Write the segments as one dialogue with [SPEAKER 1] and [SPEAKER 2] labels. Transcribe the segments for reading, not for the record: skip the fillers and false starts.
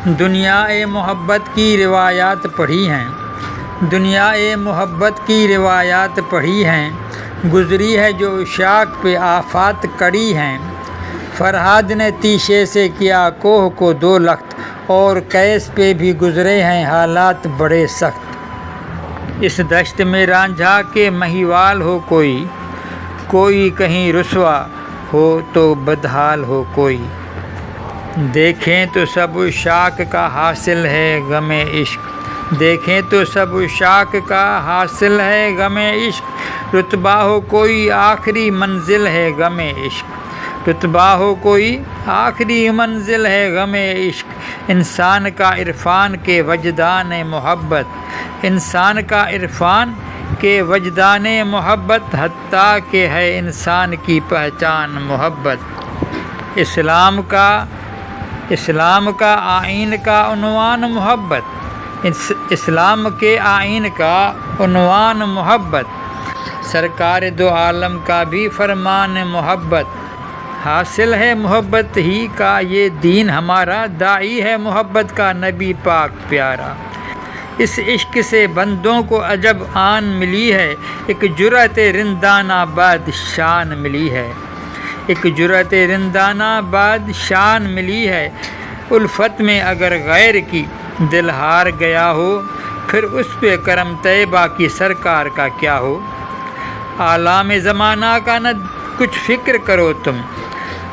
[SPEAKER 1] دنیائے محبت کی روایات پڑھی ہیں، دنیائے محبت کی روایات پڑھی ہیں، گزری ہے جو عشاق پہ آفات کڑی ہیں۔ فرہاد نے تیشے سے کیا کوہ کو دو لخت، اور قیس پہ بھی گزرے ہیں حالات بڑے سخت۔ اس دشت میں رانجھا کے مہیوال ہو کوئی، کوئی کہیں رسوا ہو تو بدحال ہو کوئی۔ دیکھیں تو سب عشاق کا حاصل ہے غم عشق، دیکھیں تو سب عشاق کا حاصل ہے غم عشق۔ رتبہ ہو کوئی آخری منزل ہے غم عشق، رتبہ ہو کوئی آخری منزل ہے غم عشق۔ انسان کا عرفان کے وجدان محبت، انسان کا عرفان کے وجدان محبت، حتیٰ کہ ہے انسان کی پہچان محبت۔ اسلام کا آئین کا عنوان محبت، اسلام کے آئین کا عنوان محبت۔ سرکار دو عالم کا بھی فرمان محبت، حاصل ہے محبت ہی کا یہ دین ہمارا، داعی ہے محبت کا نبی پاک پیارا۔ اس عشق سے بندوں کو عجب آن ملی ہے، ایک جرأت رندانہ بعد شان ملی ہے، ایک جرأت رندانہ بعد شان ملی ہے۔ الفت میں اگر غیر کی دل ہار گیا ہو، پھر اس پہ کرم طیبہ کی سرکار کا کیا ہو۔ عالم زمانہ کا نہ کچھ فکر کرو تم،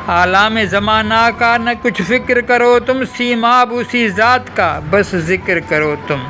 [SPEAKER 1] عالم زمانہ کا نہ کچھ فکر کرو تم، سیماب اسی ذات کا بس ذکر کرو تم۔